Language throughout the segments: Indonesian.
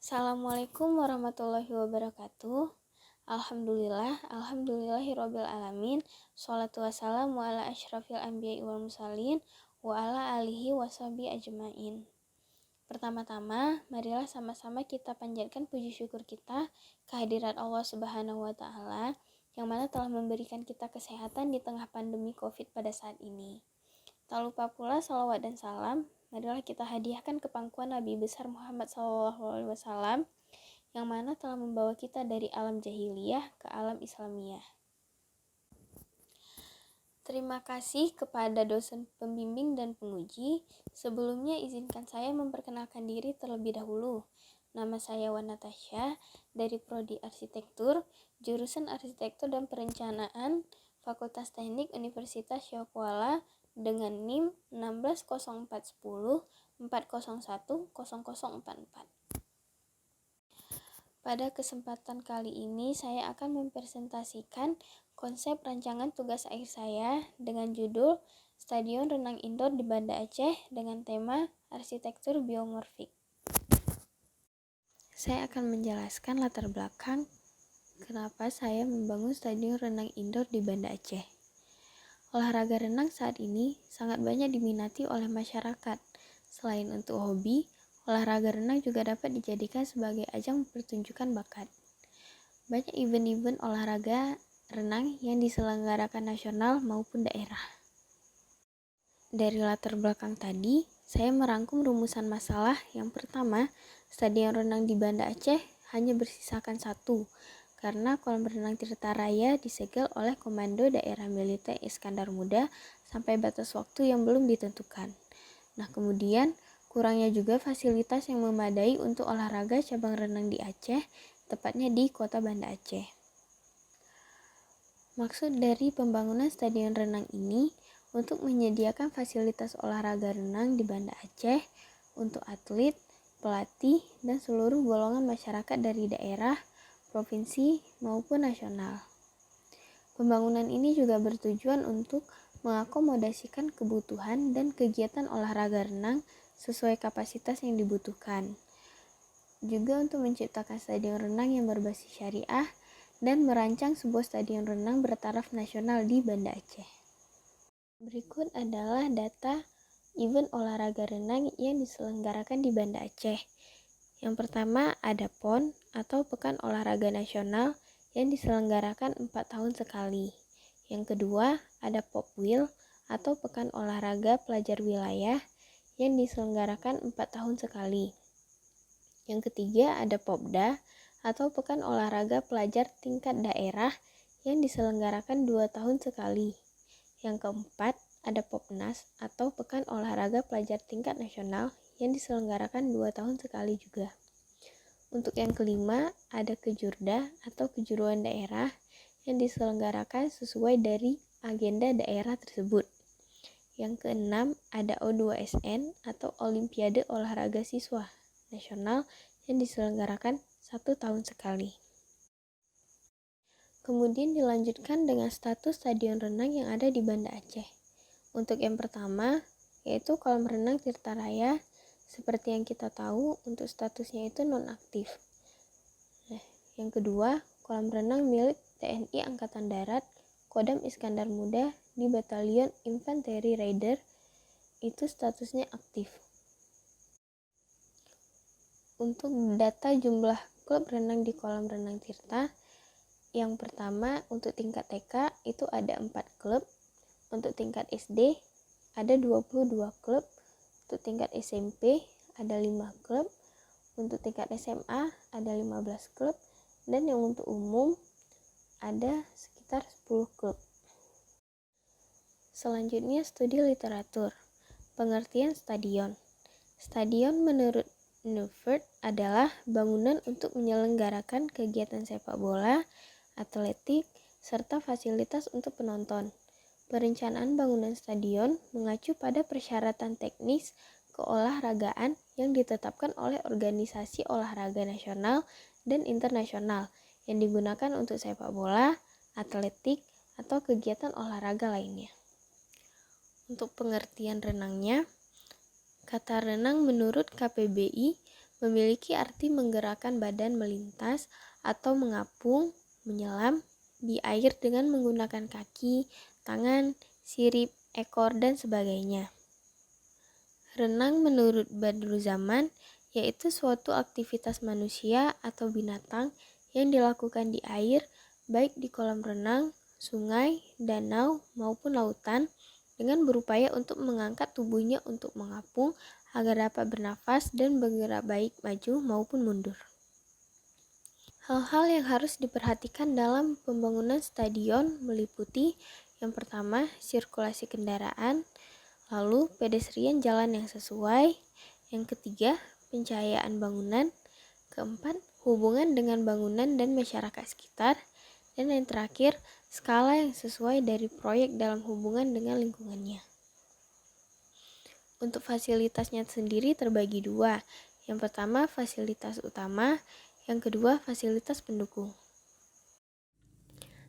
Assalamualaikum warahmatullahi wabarakatuh. Alhamdulillahirabbil alamin. Sholatu wassalamu ala asyrafil anbiya'i wal mursalin wa ala alihi washabihi ajmain. Pertama-tama, marilah sama-sama kita panjatkan puji syukur kita kehadirat Allah Subhanahu wa taala yang mana telah memberikan kita kesehatan di tengah pandemi Covid pada saat ini. Tak lupa pula salawat dan salam marilah kita hadiahkan ke pangkuan Nabi besar Muhammad SAW yang mana telah membawa kita dari alam jahiliyah ke alam Islamiyah. Terima kasih kepada dosen pembimbing dan penguji. Sebelumnya izinkan saya memperkenalkan diri terlebih dahulu. Nama saya Wan Natasha dari Prodi Arsitektur, jurusan Arsitektur dan Perencanaan, Fakultas Teknik Universitas Syakuala dengan NIM 160410 401 0044. Pada kesempatan kali ini saya akan mempresentasikan konsep rancangan tugas akhir saya dengan judul Stadion Renang Indoor di Banda Aceh dengan tema Arsitektur Biomorfik. Saya akan menjelaskan latar belakang kenapa saya membangun stadion renang indoor di Banda Aceh. Olahraga renang saat ini sangat banyak diminati oleh masyarakat. Selain untuk hobi, olahraga renang juga dapat dijadikan sebagai ajang pertunjukan bakat. Banyak event-event olahraga renang yang diselenggarakan nasional maupun daerah. Dari latar belakang tadi, saya merangkum rumusan masalah. Yang pertama, stadion renang di Banda Aceh hanya bersisakan satu, karena kolam renang Tirta Raya disegel oleh Komando Daerah Militer Iskandar Muda sampai batas waktu yang belum ditentukan. Nah, kemudian kurangnya juga fasilitas yang memadai untuk olahraga cabang renang di Aceh, tepatnya di kota Banda Aceh. Maksud dari pembangunan stadion renang ini untuk menyediakan fasilitas olahraga renang di Banda Aceh untuk atlet, pelatih, dan seluruh golongan masyarakat dari daerah, provinsi, maupun nasional. Pembangunan ini juga bertujuan untuk mengakomodasikan kebutuhan dan kegiatan olahraga renang sesuai kapasitas yang dibutuhkan. Juga untuk menciptakan stadion renang yang berbasis syariah dan merancang sebuah stadion renang bertaraf nasional di Banda Aceh. Berikut adalah data event olahraga renang yang diselenggarakan di Banda Aceh. Yang pertama ada PON atau Pekan Olahraga Nasional yang diselenggarakan 4 tahun sekali. Yang kedua ada Popwil atau Pekan Olahraga Pelajar Wilayah yang diselenggarakan 4 tahun sekali. Yang ketiga ada Popda atau Pekan Olahraga Pelajar Tingkat Daerah yang diselenggarakan 2 tahun sekali. Yang keempat ada Popnas atau Pekan Olahraga Pelajar Tingkat Nasional yang diselenggarakan 2 tahun sekali juga. Untuk yang kelima, ada Kejurda atau kejuruan daerah yang diselenggarakan sesuai dari agenda daerah tersebut. Yang keenam, ada O2SN atau Olimpiade Olahraga Siswa Nasional yang diselenggarakan 1 tahun sekali. Kemudian dilanjutkan dengan status stadion renang yang ada di Banda Aceh. Untuk yang pertama, yaitu kolam renang Tirta Raya. Seperti yang kita tahu, untuk statusnya itu nonaktif. Nah, yang kedua, kolam renang milik TNI Angkatan Darat, Kodam Iskandar Muda di Batalion Infanteri Raider, itu statusnya aktif. Untuk data jumlah klub renang di kolam renang Tirta, yang pertama untuk tingkat TK itu ada 4 klub, untuk tingkat SD ada 22 klub, untuk tingkat SMP ada 5 klub, untuk tingkat SMA ada 15 klub, dan yang untuk umum ada sekitar 10 klub. Selanjutnya studi literatur. Pengertian stadion. Stadion menurut Neufert adalah bangunan untuk menyelenggarakan kegiatan sepak bola, atletik, serta fasilitas untuk penonton. Perencanaan bangunan stadion mengacu pada persyaratan teknis keolahragaan yang ditetapkan oleh organisasi olahraga nasional dan internasional yang digunakan untuk sepak bola, atletik, atau kegiatan olahraga lainnya. Untuk pengertian renangnya, kata renang menurut KPBI memiliki arti menggerakkan badan melintas atau mengapung, menyelam di air dengan menggunakan kaki, tangan, sirip, ekor, dan sebagainya. Renang menurut Badruzaman yaitu suatu aktivitas manusia atau binatang yang dilakukan di air, baik di kolam renang, sungai, danau, maupun lautan, dengan berupaya untuk mengangkat tubuhnya untuk mengapung agar dapat bernafas dan bergerak baik maju maupun mundur. Hal-hal yang harus diperhatikan dalam pembangunan stadion meliputi yang pertama, sirkulasi kendaraan, lalu pedestrian jalan yang sesuai, yang ketiga, pencahayaan bangunan, keempat, hubungan dengan bangunan dan masyarakat sekitar, dan yang terakhir, skala yang sesuai dari proyek dalam hubungan dengan lingkungannya. Untuk fasilitasnya sendiri terbagi dua. Yang pertama, fasilitas utama. Yang kedua, fasilitas pendukung.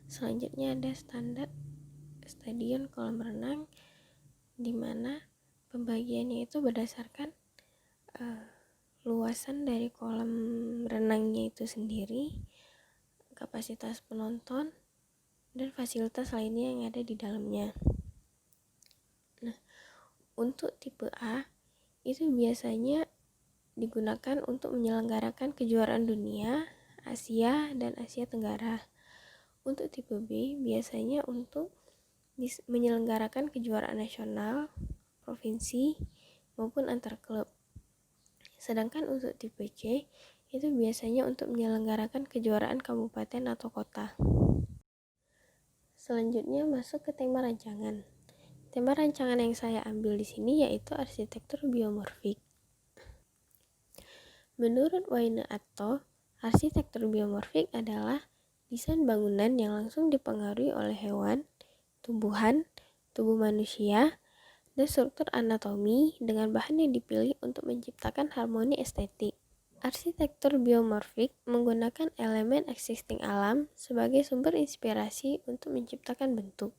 Selanjutnya ada standar stadion kolam renang, di mana pembagiannya itu berdasarkan luasan dari kolam renangnya itu sendiri, kapasitas penonton, dan fasilitas lainnya yang ada di dalamnya. Nah, untuk tipe A itu biasanya digunakan untuk menyelenggarakan kejuaraan dunia, Asia, dan Asia Tenggara. Untuk tipe B biasanya untuk menyelenggarakan kejuaraan nasional, provinsi, maupun antar klub. Sedangkan untuk tipe C itu biasanya untuk menyelenggarakan kejuaraan kabupaten atau kota. Selanjutnya masuk ke tema rancangan. Tema rancangan yang saya ambil di sini yaitu arsitektur biomorfik. Menurut Wayne Atto, arsitektur biomorfik adalah desain bangunan yang langsung dipengaruhi oleh hewan, tumbuhan, tubuh manusia, dan struktur anatomi dengan bahan yang dipilih untuk menciptakan harmoni estetik. Arsitektur biomorfik menggunakan elemen existing alam sebagai sumber inspirasi untuk menciptakan bentuk.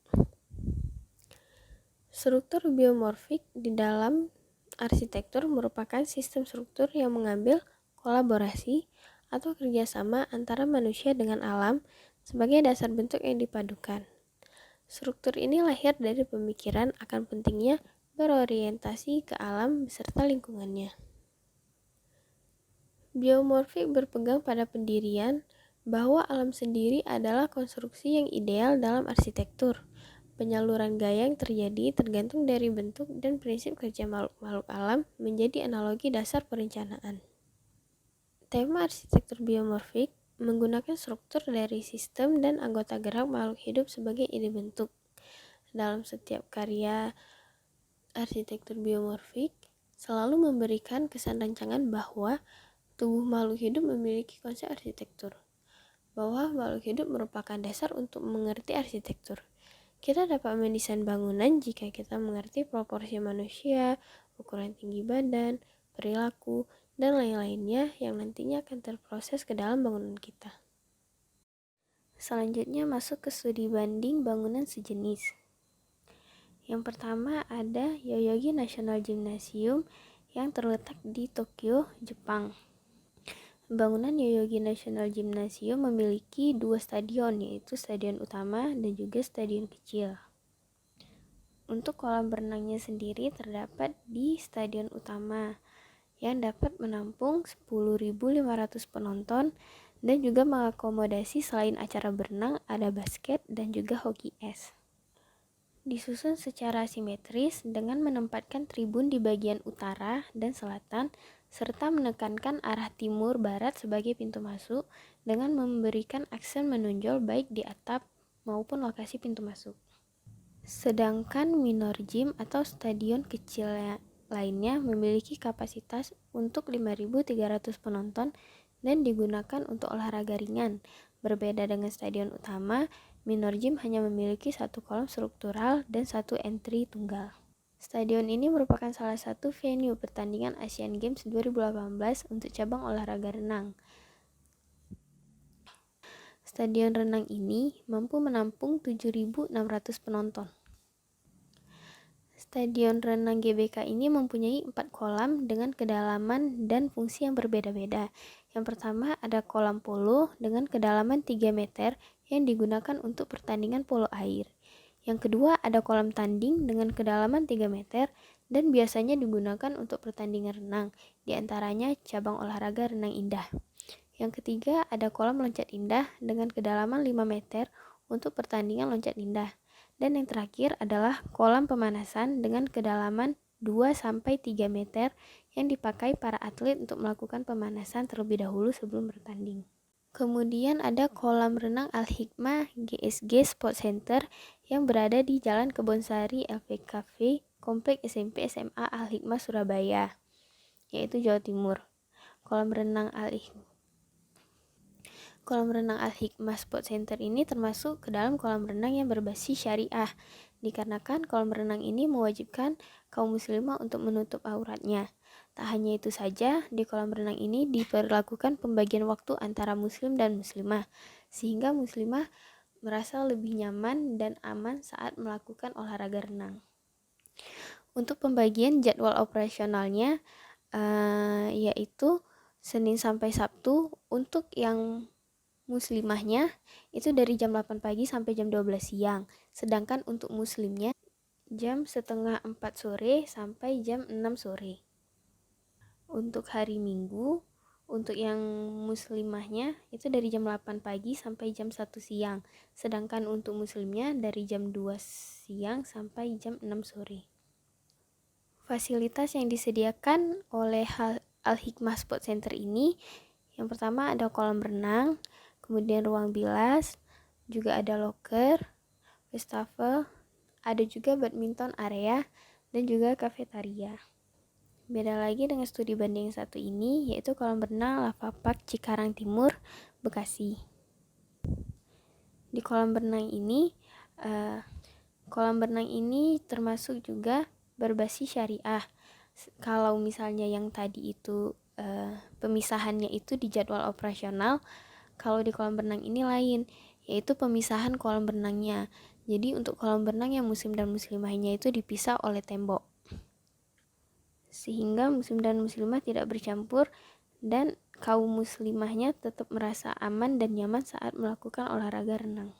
Struktur biomorfik di dalam arsitektur merupakan sistem struktur yang mengambil kolaborasi atau kerjasama antara manusia dengan alam sebagai dasar bentuk yang dipadukan. Struktur ini lahir dari pemikiran akan pentingnya berorientasi ke alam beserta lingkungannya. Biomorfik berpegang pada pendirian bahwa alam sendiri adalah konstruksi yang ideal dalam arsitektur. Penyaluran gaya yang terjadi tergantung dari bentuk dan prinsip kerja makhluk-makhluk alam menjadi analogi dasar perencanaan. Tema arsitektur biomorfik menggunakan struktur dari sistem dan anggota gerak makhluk hidup sebagai ide bentuk. Dalam setiap karya arsitektur biomorfik selalu memberikan kesan rancangan bahwa tubuh makhluk hidup memiliki konsep arsitektur, bahwa makhluk hidup merupakan dasar untuk mengerti arsitektur. Kita dapat mendesain bangunan jika kita mengerti proporsi manusia, ukuran tinggi badan, perilaku, dan lain-lainnya yang nantinya akan terproses ke dalam bangunan kita. Selanjutnya masuk ke studi banding bangunan sejenis. Yang pertama ada Yoyogi National Gymnasium yang terletak di Tokyo, Jepang. Bangunan Yoyogi National Gymnasium memiliki dua stadion, yaitu stadion utama dan juga stadion kecil. Untuk kolam berenangnya sendiri terdapat di stadion utama yang dapat menampung 10.500 penonton dan juga mengakomodasi selain acara berenang ada basket dan juga hoki es. Disusun secara simetris dengan menempatkan tribun di bagian utara dan selatan serta menekankan arah timur-barat sebagai pintu masuk dengan memberikan aksen menonjol baik di atap maupun lokasi pintu masuk. Sedangkan minor gym atau stadion kecil lainnya memiliki kapasitas untuk 5.300 penonton dan digunakan untuk olahraga ringan. Berbeda dengan stadion utama, minor gym hanya memiliki satu kolam struktural dan satu entry tunggal. Stadion ini merupakan salah satu venue pertandingan Asian Games 2018 untuk cabang olahraga renang. Stadion renang ini mampu menampung 7.600 penonton. Stadion renang GBK ini mempunyai 4 kolam dengan kedalaman dan fungsi yang berbeda-beda. Yang pertama ada kolam polo dengan kedalaman 3 meter yang digunakan untuk pertandingan polo air. Yang kedua ada kolam tanding dengan kedalaman 3 meter dan biasanya digunakan untuk pertandingan renang, di antaranya cabang olahraga renang indah. Yang ketiga ada kolam loncat indah dengan kedalaman 5 meter untuk pertandingan loncat indah. Dan yang terakhir adalah kolam pemanasan dengan kedalaman 2-3 meter yang dipakai para atlet untuk melakukan pemanasan terlebih dahulu sebelum bertanding. Kemudian ada kolam renang Al-Hikmah GSG Sport Center yang berada di Jalan Kebonsari LPKV Komplek SMP SMA Al-Hikmah Surabaya, yaitu Jawa Timur. Kolam renang Al-Hikmah Sport Center ini termasuk ke dalam kolam renang yang berbasis syariah, dikarenakan kolam renang ini mewajibkan kaum muslimah untuk menutup auratnya. Tak hanya itu saja, di kolam renang ini diperlakukan pembagian waktu antara muslim dan muslimah, sehingga muslimah merasa lebih nyaman dan aman saat melakukan olahraga renang. Untuk pembagian jadwal operasionalnya, yaitu Senin sampai Sabtu. Untuk yang muslimahnya itu dari jam 8 pagi sampai jam 12 siang. Sedangkan untuk muslimnya jam setengah 4 sore sampai jam 6 sore. Untuk hari Minggu, untuk yang muslimahnya itu dari jam 8 pagi sampai jam 1 siang. Sedangkan untuk muslimnya dari jam 2 siang sampai jam 6 sore. Fasilitas yang disediakan oleh Al-Hikmah Sport Center ini, yang pertama ada kolam renang, kemudian ruang bilas, juga ada locker, wastafel, ada juga badminton area, dan juga kafetaria. Beda lagi dengan studi banding yang satu ini, yaitu kolam renang Lava Park Cikarang Timur, Bekasi. Di kolam renang ini termasuk juga berbasis syariah. Kalau misalnya yang tadi itu pemisahannya itu di jadwal operasional, kalau di kolam renang ini lain, yaitu pemisahan kolam renangnya. Jadi untuk kolam renang yang muslim dan muslimahnya itu dipisah oleh tembok, sehingga muslim dan muslimah tidak bercampur dan kaum muslimahnya tetap merasa aman dan nyaman saat melakukan olahraga renang.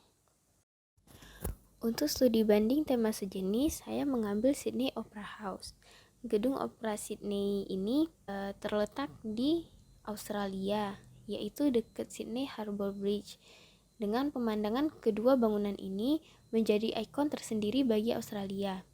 Untuk studi banding tema sejenis, saya mengambil Sydney Opera House. Gedung Opera Sydney ini terletak di Australia, yaitu dekat Sydney Harbour Bridge. Dengan pemandangan kedua bangunan ini menjadi ikon tersendiri bagi Australia.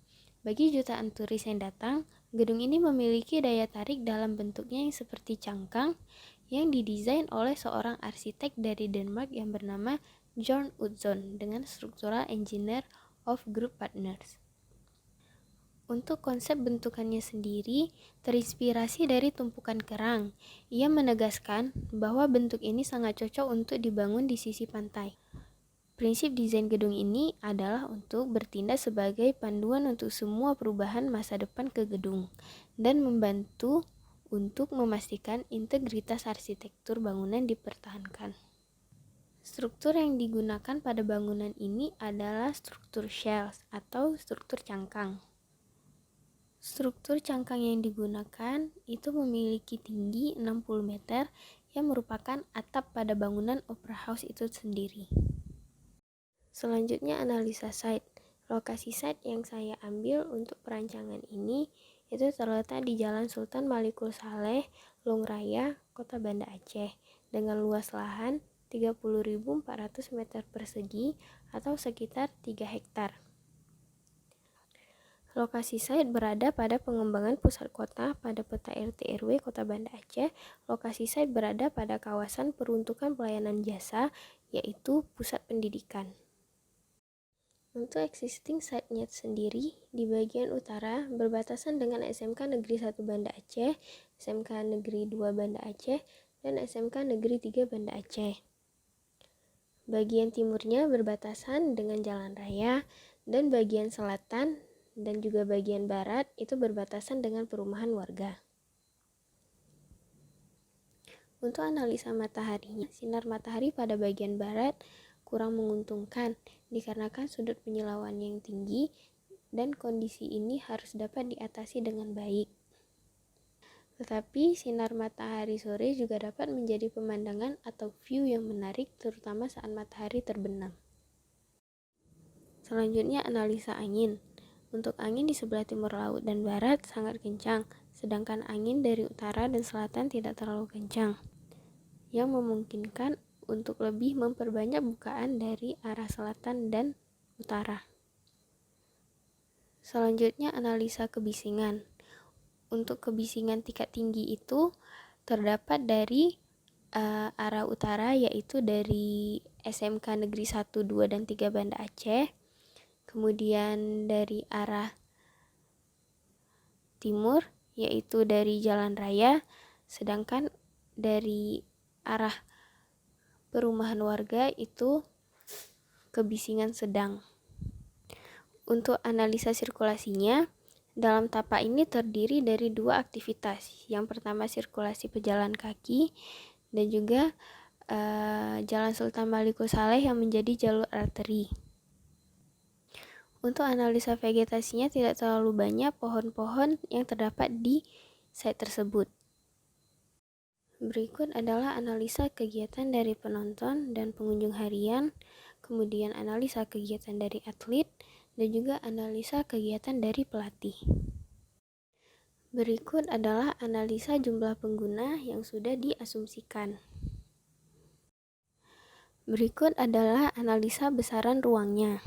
Bagi jutaan turis yang datang, gedung ini memiliki daya tarik dalam bentuknya yang seperti cangkang yang didesain oleh seorang arsitek dari Denmark yang bernama John Utzon dengan Structural Engineer of Group Partners. Untuk konsep bentukannya sendiri terinspirasi dari tumpukan kerang. Ia menegaskan bahwa bentuk ini sangat cocok untuk dibangun di sisi pantai. Prinsip desain gedung ini adalah untuk bertindak sebagai panduan untuk semua perubahan masa depan ke gedung dan membantu untuk memastikan integritas arsitektur bangunan dipertahankan. Struktur yang digunakan pada bangunan ini adalah struktur shells atau struktur cangkang. Struktur cangkang yang digunakan itu memiliki tinggi 60 meter yang merupakan atap pada bangunan Opera House itu sendiri. Selanjutnya analisa site. Lokasi site yang saya ambil untuk perancangan ini itu terletak di Jalan Sultan Malikul Saleh, Long Raya, Kota Banda Aceh, dengan luas lahan 30.400 meter persegi atau sekitar 3 hektar. Lokasi site berada pada pengembangan pusat kota pada peta RT RW Kota Banda Aceh. Lokasi site berada pada kawasan peruntukan pelayanan jasa, yaitu pusat pendidikan. Untuk existing site-nya sendiri, di bagian utara berbatasan dengan SMK Negeri 1 Banda Aceh, SMK Negeri 2 Banda Aceh, dan SMK Negeri 3 Banda Aceh. Bagian timurnya berbatasan dengan jalan raya, dan bagian selatan dan juga bagian barat itu berbatasan dengan perumahan warga. Untuk analisa mataharinya, sinar matahari pada bagian barat kurang menguntungkan dikarenakan sudut penyilauan yang tinggi dan kondisi ini harus dapat diatasi dengan baik. Tetapi sinar matahari sore juga dapat menjadi pemandangan atau view yang menarik, terutama saat matahari terbenam. Selanjutnya, analisa angin. Untuk angin di sebelah timur laut dan barat sangat kencang, sedangkan angin dari utara dan selatan tidak terlalu kencang, yang memungkinkan untuk lebih memperbanyak bukaan dari arah selatan dan utara. Selanjutnya, analisa kebisingan. Untuk kebisingan tingkat tinggi itu terdapat dari arah utara, yaitu dari SMK Negeri 1, 2, dan 3 Banda Aceh. Kemudian dari arah timur, yaitu dari Jalan Raya. Sedangkan dari arah perumahan warga itu kebisingan sedang. Untuk analisa sirkulasinya, dalam tapak ini terdiri dari dua aktivitas. Yang pertama sirkulasi pejalan kaki dan juga Jalan Sultan Malikul Saleh yang menjadi jalur arteri. Untuk analisa vegetasinya tidak terlalu banyak pohon-pohon yang terdapat di site tersebut. Berikut adalah analisa kegiatan dari penonton dan pengunjung harian, kemudian analisa kegiatan dari atlet, dan juga analisa kegiatan dari pelatih. Berikut adalah analisa jumlah pengguna yang sudah diasumsikan. Berikut adalah analisa besaran ruangnya.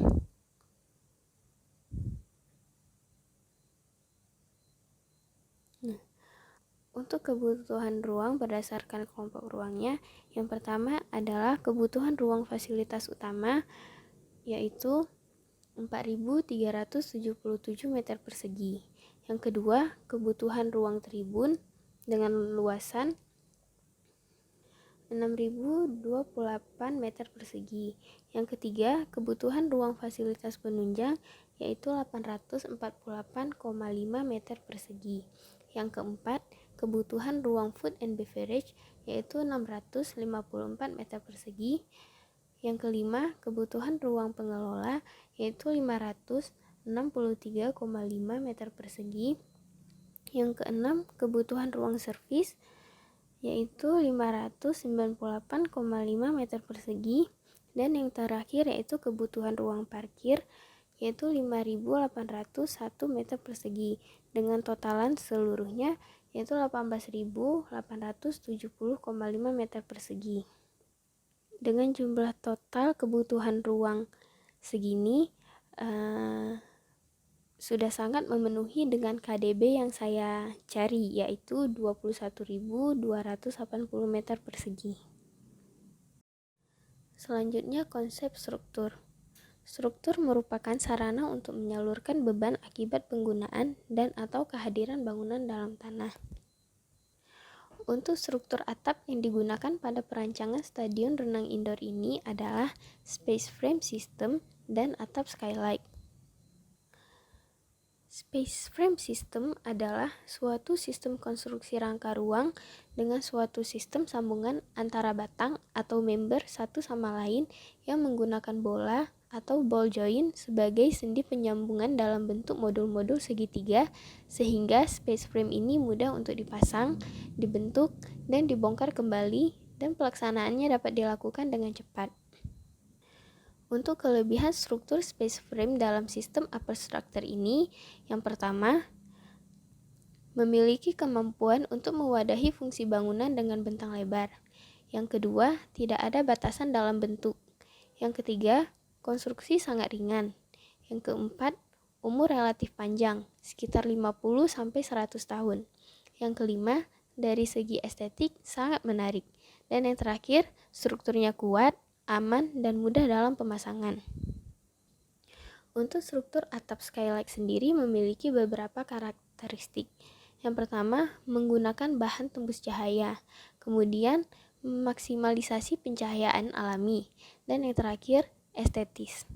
Untuk kebutuhan ruang berdasarkan kelompok ruangnya, yang pertama adalah kebutuhan ruang fasilitas utama, yaitu 4.377 meter persegi. Yang kedua, kebutuhan ruang tribun dengan luasan 6.028 meter persegi. Yang ketiga, kebutuhan ruang fasilitas penunjang yaitu 848,5 meter persegi. Yang keempat, kebutuhan ruang food and beverage yaitu 654 meter persegi. Yang kelima, kebutuhan ruang pengelola yaitu 563,5 meter persegi. Yang keenam, kebutuhan ruang servis yaitu 598,5 meter persegi. Dan yang terakhir yaitu kebutuhan ruang parkir yaitu 5.801 meter persegi dengan totalan seluruhnya yaitu 18.870,5 meter persegi. Dengan jumlah total kebutuhan ruang segini sudah sangat memenuhi dengan KDB yang saya cari, yaitu 21.280 meter persegi. Selanjutnya, konsep struktur. Struktur merupakan sarana untuk menyalurkan beban akibat penggunaan dan atau kehadiran bangunan dalam tanah. Untuk struktur atap yang digunakan pada perancangan stadion renang indoor ini adalah space frame system dan atap skylight. Space frame system adalah suatu sistem konstruksi rangka ruang dengan suatu sistem sambungan antara batang atau member satu sama lain yang menggunakan bola atau ball joint sebagai sendi penyambungan dalam bentuk modul-modul segitiga, sehingga space frame ini mudah untuk dipasang, dibentuk, dan dibongkar kembali, dan pelaksanaannya dapat dilakukan dengan cepat. Untuk kelebihan struktur space frame dalam sistem upper structure ini, yang pertama, memiliki kemampuan untuk mewadahi fungsi bangunan dengan bentang lebar. Yang kedua, tidak ada batasan dalam bentuk. Yang ketiga, konstruksi sangat ringan. Yang keempat, umur relatif panjang, sekitar 50-100 tahun. Yang kelima, dari segi estetik sangat menarik. Dan yang terakhir, strukturnya kuat, aman, dan mudah dalam pemasangan. Untuk struktur atap skylight sendiri memiliki beberapa karakteristik. Yang pertama, menggunakan bahan tembus cahaya. Kemudian, maksimalisasi pencahayaan alami. Dan yang terakhir, estetis.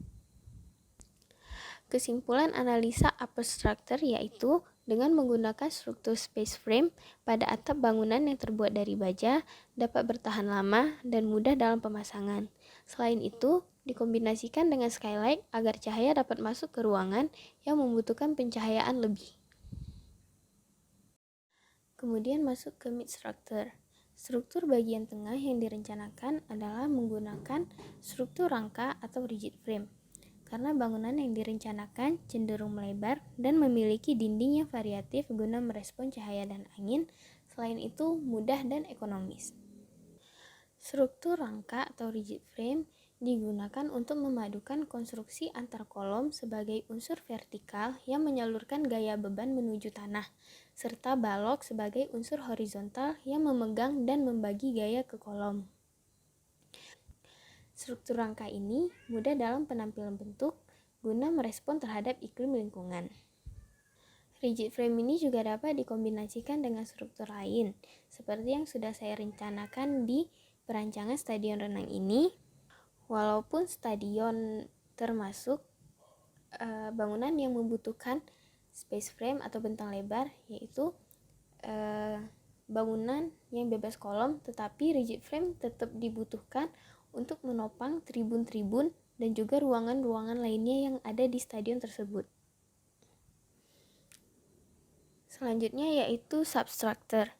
Kesimpulan analisa upper structure yaitu dengan menggunakan struktur space frame pada atap bangunan yang terbuat dari baja dapat bertahan lama dan mudah dalam pemasangan. Selain itu, dikombinasikan dengan skylight agar cahaya dapat masuk ke ruangan yang membutuhkan pencahayaan lebih. Kemudian masuk ke mid structure. Struktur bagian tengah yang direncanakan adalah menggunakan struktur rangka atau rigid frame. Karena bangunan yang direncanakan cenderung melebar dan memiliki dinding yang variatif guna merespon cahaya dan angin, selain itu mudah dan ekonomis. Struktur rangka atau rigid frame digunakan untuk memadukan konstruksi antar kolom sebagai unsur vertikal yang menyalurkan gaya beban menuju tanah, serta balok sebagai unsur horizontal yang memegang dan membagi gaya ke kolom. Struktur rangka ini mudah dalam penampilan bentuk guna merespon terhadap iklim lingkungan. Rigid frame ini juga dapat dikombinasikan dengan struktur lain, seperti yang sudah saya rencanakan di perancangan stadion renang ini. Walaupun stadion termasuk bangunan yang membutuhkan space frame atau bentang lebar, yaitu bangunan yang bebas kolom, tetapi rigid frame tetap dibutuhkan untuk menopang tribun-tribun dan juga ruangan-ruangan lainnya yang ada di stadion tersebut. Selanjutnya yaitu substructure.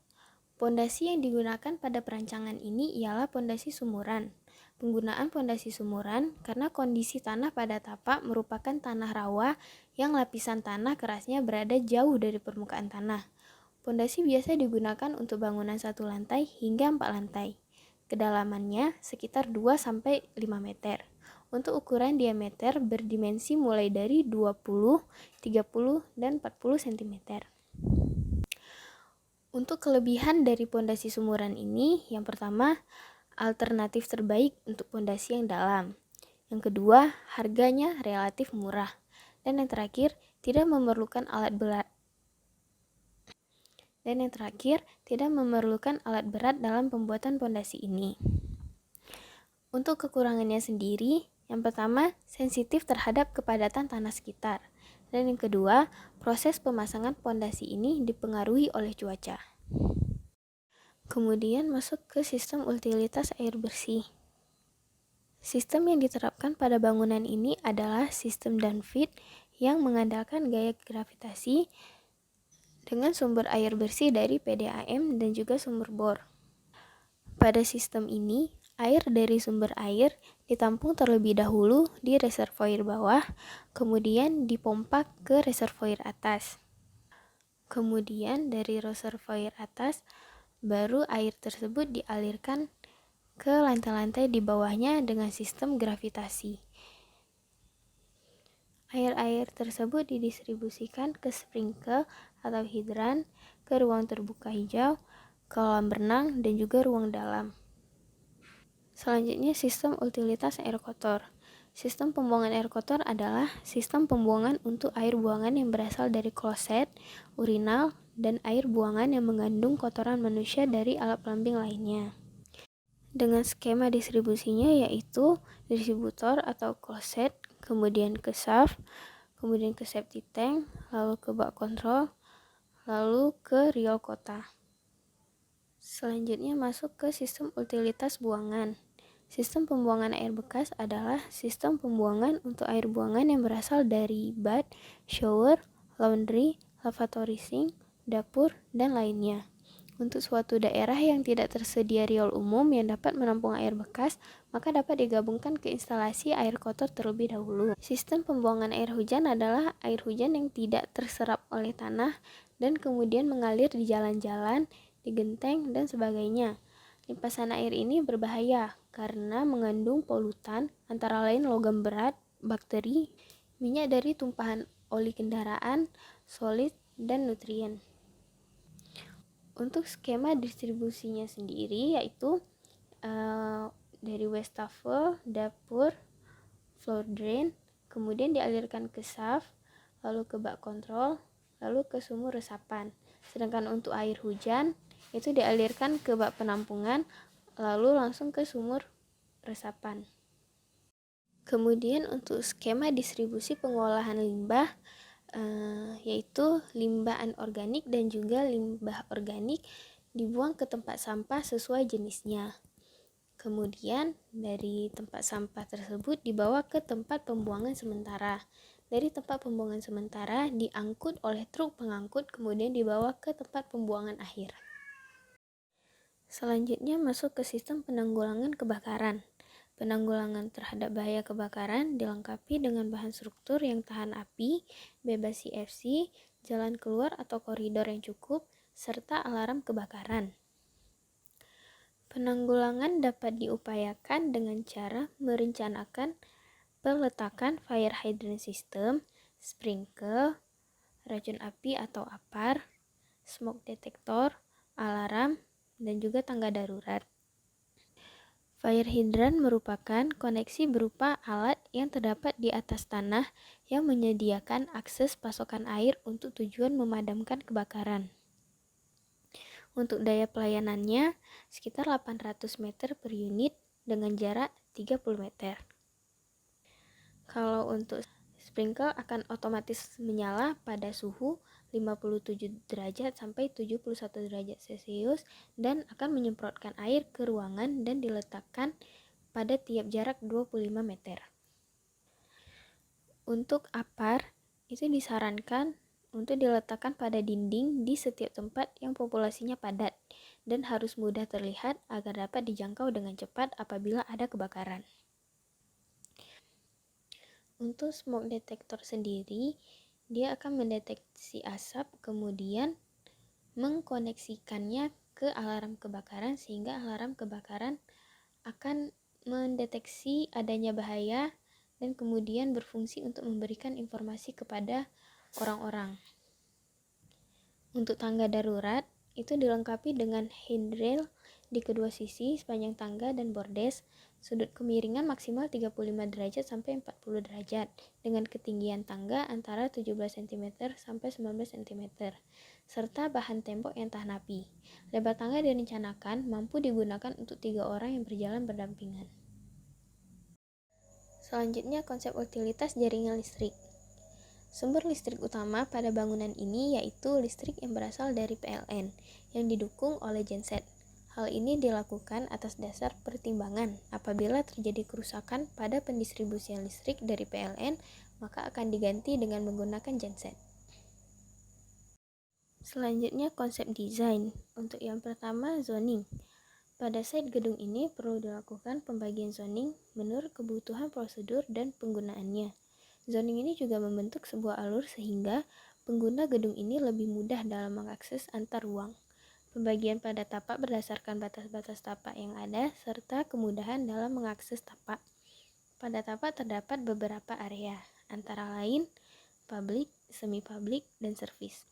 Pondasi yang digunakan pada perancangan ini ialah pondasi sumuran. Penggunaan pondasi sumuran karena kondisi tanah pada tapak merupakan tanah rawa yang lapisan tanah kerasnya berada jauh dari permukaan tanah. Pondasi biasa digunakan untuk bangunan 1 lantai hingga 4 lantai. Kedalamannya sekitar 2-5 meter. Untuk ukuran diameter berdimensi mulai dari 20, 30, dan 40 cm. Untuk kelebihan dari pondasi sumuran ini, yang pertama, alternatif terbaik untuk pondasi yang dalam. Yang kedua, harganya relatif murah. Dan yang terakhir, tidak memerlukan alat berat dalam pembuatan pondasi ini. Untuk kekurangannya sendiri, yang pertama, sensitif terhadap kepadatan tanah sekitar. Dan yang kedua, proses pemasangan pondasi ini dipengaruhi oleh cuaca. Kemudian masuk ke sistem utilitas air bersih. Sistem yang diterapkan pada bangunan ini adalah sistem downfeed yang mengandalkan gaya gravitasi dengan sumber air bersih dari PDAM dan juga sumber bor. Pada sistem ini, air dari sumber air ditampung terlebih dahulu di reservoir bawah, kemudian dipompa ke reservoir atas. Kemudian dari reservoir atas, baru air tersebut dialirkan ke lantai-lantai di bawahnya dengan sistem gravitasi. Air-air tersebut didistribusikan ke sprinkler atau hidran, ke ruang terbuka hijau, kolam renang, dan juga ruang dalam. Selanjutnya sistem utilitas air kotor. Sistem pembuangan air kotor adalah sistem pembuangan untuk air buangan yang berasal dari kloset, urinal, dan air buangan yang mengandung kotoran manusia dari alat plumbing lainnya. Dengan skema distribusinya yaitu distributor atau kloset, kemudian ke shaft, kemudian ke septic tank, lalu ke bak kontrol, lalu ke riol kota. Selanjutnya masuk ke sistem utilitas buangan. Sistem pembuangan air bekas adalah sistem pembuangan untuk air buangan yang berasal dari bad, shower, laundry, lavatory sink, dapur, dan lainnya. Untuk suatu daerah yang tidak tersedia riol umum yang dapat menampung air bekas, maka dapat digabungkan ke instalasi air kotor terlebih dahulu. Sistem pembuangan air hujan adalah air hujan yang tidak terserap oleh tanah dan kemudian mengalir di jalan-jalan, di genteng, dan sebagainya. Limpasan air ini berbahaya karena mengandung polutan antara lain logam berat, bakteri, minyak dari tumpahan oli kendaraan, solid, dan nutrien. Untuk skema distribusinya sendiri yaitu dari wastafel, dapur, floor drain, kemudian dialirkan ke shaft, lalu ke bak kontrol, lalu ke sumur resapan. Sedangkan untuk air hujan itu dialirkan ke bak penampungan, lalu langsung ke sumur resapan. Kemudian untuk skema distribusi pengolahan limbah, yaitu limbah anorganik dan juga limbah organik dibuang ke tempat sampah sesuai jenisnya. Kemudian dari tempat sampah tersebut dibawa ke tempat pembuangan sementara. Dari tempat pembuangan sementara diangkut oleh truk pengangkut, kemudian dibawa ke tempat pembuangan akhir. Selanjutnya masuk ke sistem penanggulangan kebakaran. Penanggulangan terhadap bahaya kebakaran dilengkapi dengan bahan struktur yang tahan api, bebas CFC, jalan keluar atau koridor yang cukup, serta alarm kebakaran. Penanggulangan dapat diupayakan dengan cara merencanakan peletakan fire hydrant system, sprinkler, racun api atau APAR, smoke detector, alarm, dan juga tangga darurat. Fire hydrant merupakan koneksi berupa alat yang terdapat di atas tanah yang menyediakan akses pasokan air untuk tujuan memadamkan kebakaran. Untuk daya pelayanannya sekitar 800 meter per unit dengan jarak 30 meter. Kalau untuk sprinkler akan otomatis menyala pada suhu 57 derajat sampai 71 derajat Celcius dan akan menyemprotkan air ke ruangan dan diletakkan pada tiap jarak 25 meter. Untuk APAR itu disarankan untuk diletakkan pada dinding di setiap tempat yang populasinya padat dan harus mudah terlihat agar dapat dijangkau dengan cepat apabila ada kebakaran. Untuk smoke detector sendiri, dia akan mendeteksi asap kemudian mengkoneksikannya ke alarm kebakaran sehingga alarm kebakaran akan mendeteksi adanya bahaya dan kemudian berfungsi untuk memberikan informasi kepada orang-orang. Untuk tangga darurat, itu dilengkapi dengan handrail di kedua sisi sepanjang tangga dan bordes, sudut kemiringan maksimal 35 derajat sampai 40 derajat, dengan ketinggian tangga antara 17 cm sampai 19 cm, serta bahan tembok yang tahan api. Lebar tangga direncanakan mampu digunakan untuk 3 orang yang berjalan berdampingan. Selanjutnya, konsep utilitas jaringan listrik. Sumber listrik utama pada bangunan ini yaitu listrik yang berasal dari PLN yang didukung oleh genset. Hal ini dilakukan atas dasar pertimbangan apabila terjadi kerusakan pada pendistribusian listrik dari PLN, maka akan diganti dengan menggunakan genset. Selanjutnya konsep desain. Untuk yang pertama, zoning. Pada site gedung ini perlu dilakukan pembagian zoning menurut kebutuhan prosedur dan penggunaannya. Zoning ini juga membentuk sebuah alur sehingga pengguna gedung ini lebih mudah dalam mengakses antar ruang. Pembagian pada tapak berdasarkan batas-batas tapak yang ada serta kemudahan dalam mengakses tapak. Pada tapak terdapat beberapa area, antara lain publik, semi-publik, dan servis.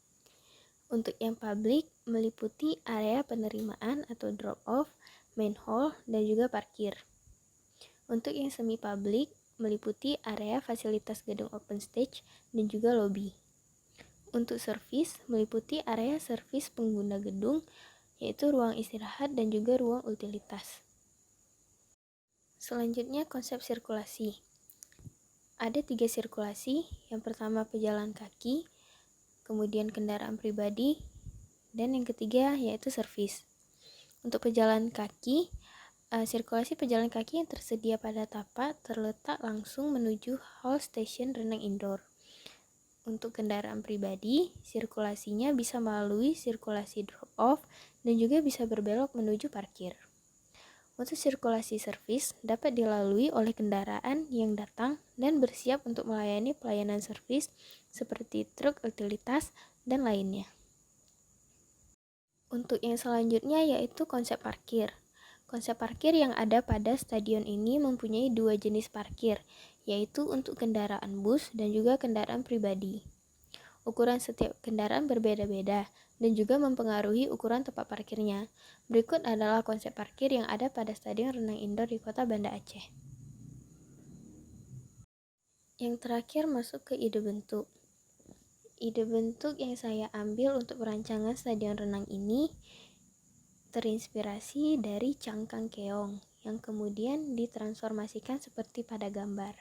Untuk yang publik meliputi area penerimaan atau drop-off, main hall, dan juga parkir. Untuk yang semi-publik meliputi area fasilitas gedung open stage dan juga lobby. Untuk servis meliputi area servis pengguna gedung, yaitu ruang istirahat dan juga ruang utilitas. Selanjutnya konsep sirkulasi. Ada 3 sirkulasi, yang pertama pejalan kaki, kemudian kendaraan pribadi, dan yang ketiga yaitu servis. Untuk pejalan kaki, sirkulasi pejalan kaki yang tersedia pada tapak terletak langsung menuju hall station renang indoor. Untuk kendaraan pribadi, sirkulasinya bisa melalui sirkulasi drop-off dan juga bisa berbelok menuju parkir. Untuk sirkulasi servis dapat dilalui oleh kendaraan yang datang dan bersiap untuk melayani pelayanan servis seperti truk utilitas dan lainnya. Untuk yang selanjutnya yaitu konsep parkir. Konsep parkir yang ada pada stadion ini mempunyai 2 jenis parkir, yaitu untuk kendaraan bus dan juga kendaraan pribadi. Ukuran setiap kendaraan berbeda-beda dan juga mempengaruhi ukuran tempat parkirnya. Berikut adalah konsep parkir yang ada pada stadion renang indoor di Kota Banda Aceh. Yang terakhir masuk ke ide bentuk. Ide bentuk yang saya ambil untuk perancangan stadion renang ini terinspirasi dari cangkang keong yang kemudian ditransformasikan seperti pada gambar.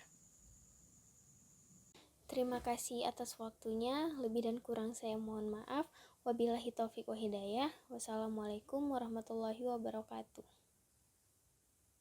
Terima kasih atas waktunya, lebih dan kurang saya mohon maaf. Wabillahi taufiq wa hidayah. Wassalamualaikum warahmatullahi wabarakatuh.